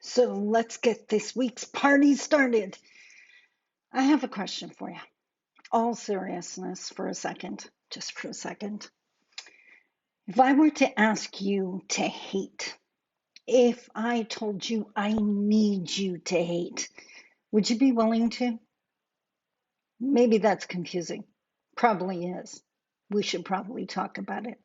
So let's get this week's party started. I have a question for you. All seriousness for a second, just for a second. If I were to ask you to hate, if I told you I need you to hate, would you be willing to? Maybe that's confusing. Probably is. We should probably talk about it.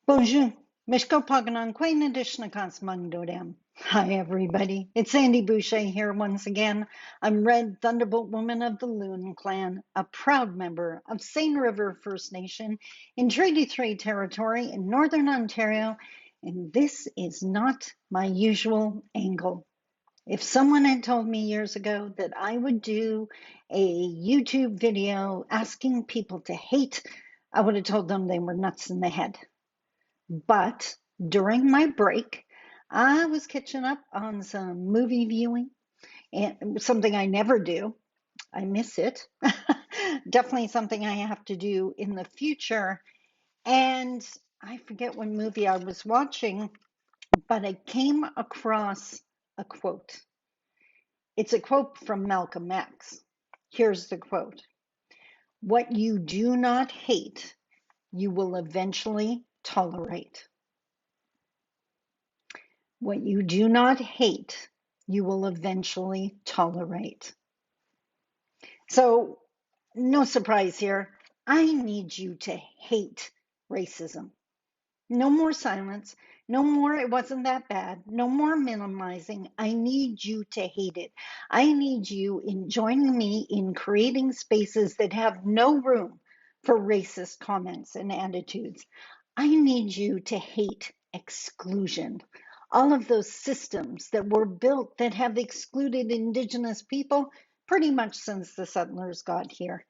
Bonjour. Mishko Paganan Queen Adishnakas Mangdodam. Hi everybody. It's Sandy Boucher here once again. I'm Red Thunderbolt Woman of the Loon Clan, a proud member of Seine River First Nation in Treaty 3 territory in Northern Ontario, and this is not my usual angle. If someone had told me years ago that I would do a YouTube video asking people to hate, I would have told them they were nuts in the head. But during my break, I was catching up on some movie viewing and something I never do. I miss it. Definitely something I have to do in the future. And I forget what movie I was watching, but I came across a quote. It's a quote from Malcolm X. Here's the quote: "What you do not hate, you will eventually tolerate. What you do not hate, you will eventually tolerate." So, no surprise here. I need you to hate racism. No more silence. No more, it wasn't that bad. No more minimizing. I need you to hate it. I need you in joining me in creating spaces that have no room for racist comments and attitudes. I need you to hate exclusion. All of those systems that were built that have excluded Indigenous people pretty much since the settlers got here.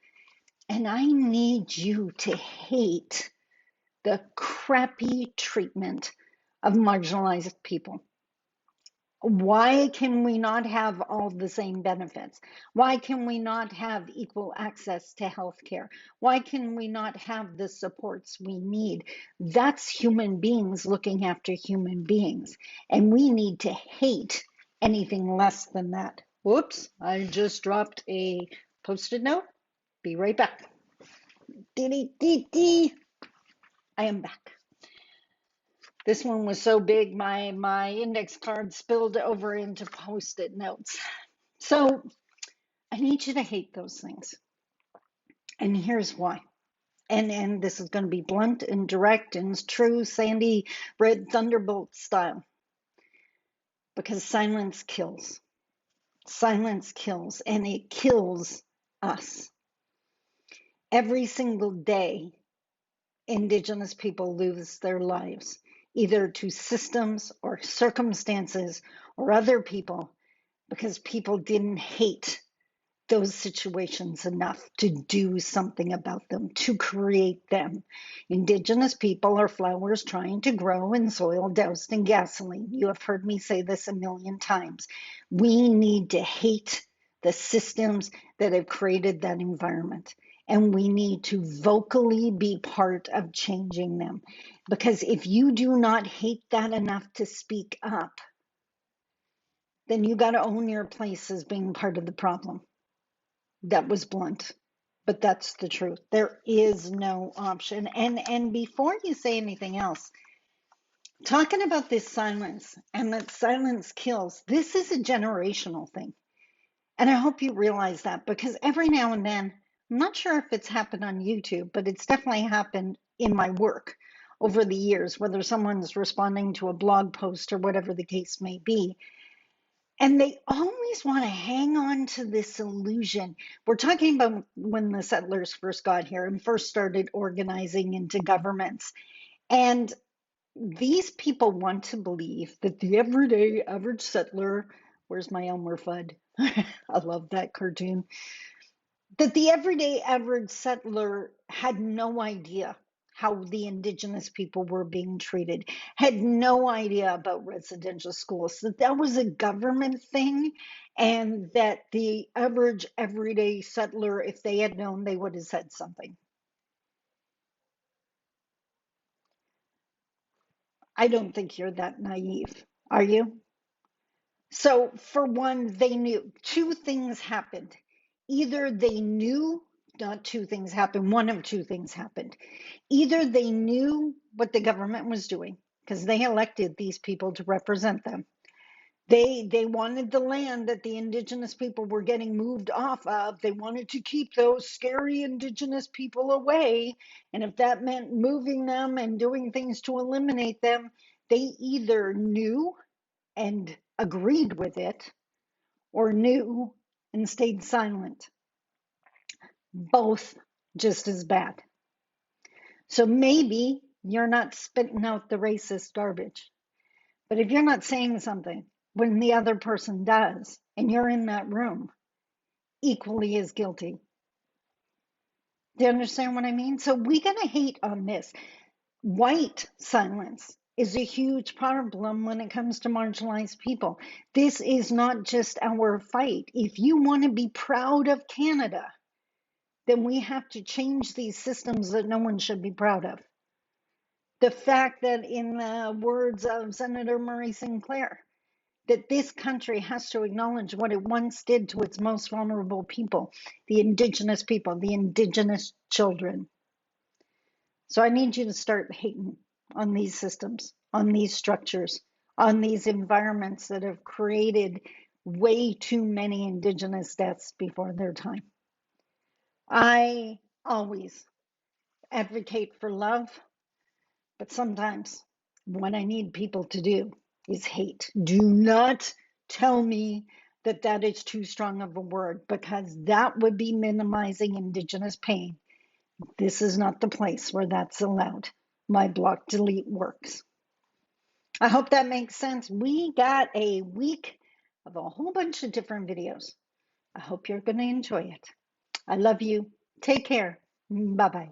And I need you to hate the crappy treatment of marginalized people. Why can we not have all the same benefits? Why can we not have equal access to healthcare? Why can we not have the supports we need? That's human beings looking after human beings. And we need to hate anything less than that. Whoops, I just dropped a post-it note. Be right back. I am back. This one was so big, my index card spilled over into post-it notes. So I need you to hate those things. And here's why. And this is going to be blunt and direct and true Sandy Red Thunderbolt style. Because silence kills. Silence kills, and it kills us. Every single day, Indigenous people lose their lives, either to systems or circumstances or other people, because people didn't hate those situations enough to do something about them, to create them. Indigenous people are flowers trying to grow in soil doused in gasoline. You have heard me say this a million times. We need to hate the systems that have created that environment. And we need to vocally be part of changing them. Because if you do not hate that enough to speak up, then you got to own your place as being part of the problem. That was blunt, but that's the truth. There is no option. And before you say anything else, talking about this silence and that silence kills, this is a generational thing. And I hope you realize that, because every now and then, I'm not sure if it's happened on YouTube, but it's definitely happened in my work over the years, whether someone's responding to a blog post or whatever the case may be. And they always want to hang on to this illusion. We're talking about when the settlers first got here and first started organizing into governments. And these people want to believe that the everyday average settler, where's my Elmer Fudd? I love that cartoon. That the everyday average settler had no idea how the indigenous people were being treated, had no idea about residential schools, that that was a government thing, and that the average everyday settler, if they had known, they would have said something. I don't think you're that naive, are you? So, for one, they knew two things happened. Either they knew, not two things happened, one of two things happened. Either they knew what the government was doing because they elected these people to represent them. They wanted the land that the indigenous people were getting moved off of. They wanted to keep those scary indigenous people away. And if that meant moving them and doing things to eliminate them, they either knew and agreed with it or knew and stayed silent. Both just as bad. So maybe you're not spitting out the racist garbage. But if you're not saying something when the other person does, and you're in that room, equally as guilty. Do you understand what I mean? So we gotta hate on this. White silence is a huge problem when it comes to marginalized people. This is not just our fight. If you want to be proud of Canada, then we have to change these systems that no one should be proud of. The fact that, in the words of Senator Murray Sinclair, that this country has to acknowledge what it once did to its most vulnerable people, the indigenous people, the indigenous children. So I need you to start hating on these systems, on these structures, on these environments that have created way too many indigenous deaths before their time. I always advocate for love, but sometimes what I need people to do is hate. Do not tell me that that is too strong of a word, because that would be minimizing Indigenous pain. This is not the place where that's allowed. My block delete works. I hope that makes sense. We got a week of a whole bunch of different videos. I hope you're going to enjoy it. I love you. Take care. Bye bye.